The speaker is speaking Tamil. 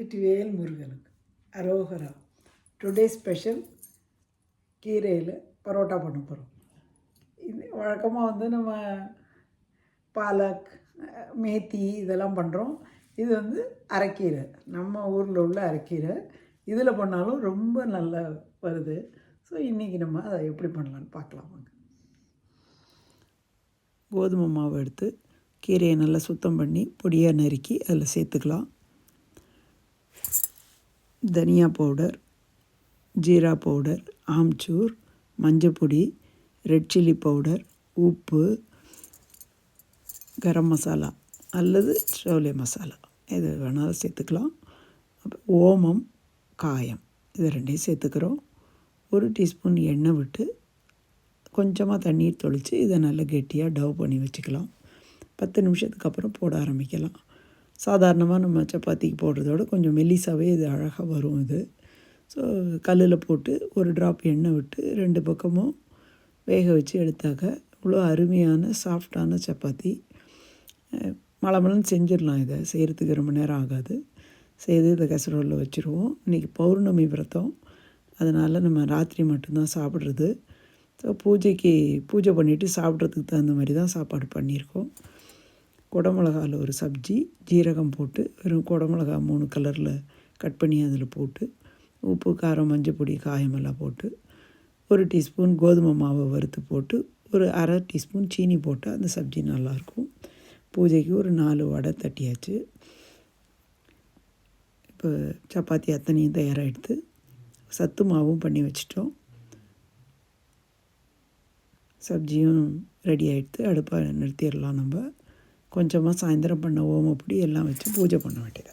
வெற்றிவேல் முருகனுக்கு அரோகரா. டுடே ஸ்பெஷல் கீரையில் பரோட்டா பண்ண போகிறோம். இது வழக்கமாக நம்ம பாலக், மேத்தி இதெல்லாம் பண்ணுறோம். இது அரைக்கீரை, நம்ம ஊரில் உள்ள அரைக்கீரை. இதில் பண்ணாலும் ரொம்ப நல்லா வருது. ஸோ இன்றைக்கி நம்ம அதை எப்படி பண்ணலான்னு பார்க்கலாம் வாங்க. கோதுமை மாவு எடுத்து கீரையை நல்லா சுத்தம் பண்ணி பொடியாக நறுக்கி அதில் சேர்த்துக்கலாம். தனியா பவுடர், ஜீரா பவுடர், ஆம்ச்சூர், மஞ்சப்பொடி, ரெட் சில்லி பவுடர், உப்பு, கரம் மசாலா அல்லது சோலே மசாலா எது வேணாலும் சேர்த்துக்கலாம். ஓமம், காயம் இது ரெண்டையும் சேர்த்துக்கிறோம். 1 டீஸ்பூன் எண்ணெய் விட்டு கொஞ்சமாக தண்ணீர் தொளித்து இதை நல்லா கெட்டியாக டவ் பண்ணி வச்சுக்கலாம். 10 நிமிஷத்துக்கு அப்புறம் போட ஆரம்பிக்கலாம். சாதாரணமாக நம்ம சப்பாத்திக்கு போடுறதோட கொஞ்சம் மெல்லிசாவே இது அழகாக வரும். இது ஸோ கல்லில் போட்டு 1 ட்ராப் எண்ணெய் விட்டு 2 பக்கமும் வேக வச்சு எடுத்தாக்க இவ்வளோ அருமையான சாஃப்டான சப்பாத்தி. மளமளன்னு செஞ்சிடலாம். இதை செய்கிறதுக்கு ரொம்ப நேரம் ஆகாது. செய்து இதை கசரோலில் வச்சுருவோம். இன்றைக்கி பௌர்ணமி விரதம், அதனால் நம்ம ராத்திரி மட்டும்தான் சாப்பிட்றது. ஸோ பூஜை பண்ணிவிட்டு சாப்பிட்றதுக்கு தகுந்த மாதிரி தான் சாப்பாடு பண்ணியிருக்கோம். குடமிளகாவில் ஒரு சப்ஜி, ஜீரகம் போட்டு வெறும் குடமிளகா 3 கலரில் கட் பண்ணி அதில் போட்டு உப்பு, காரம், மஞ்சப்பொடி, காயமெல்லாம் போட்டு 1 டீஸ்பூன் கோதுமை மாவை வறுத்து போட்டு ஒரு அரை டீஸ்பூன் சீனி போட்டால் அந்த சப்ஜி நல்லாயிருக்கும். பூஜைக்கு ஒரு 4 வடை தட்டியாச்சு. இப்போ சப்பாத்தி அத்தனையும் தயாராகிடுது. சத்து மாவும் பண்ணி வச்சிட்டோம். சப்ஜியும் ரெடி ஆகிடுது. அடுப்பை நிறுத்திடலாம். நம்ம கொஞ்சமாக சாயந்தரம் பண்ண ஓமப்பொடி எல்லாம் வச்சு பூஜை பண்ண வேண்டியது.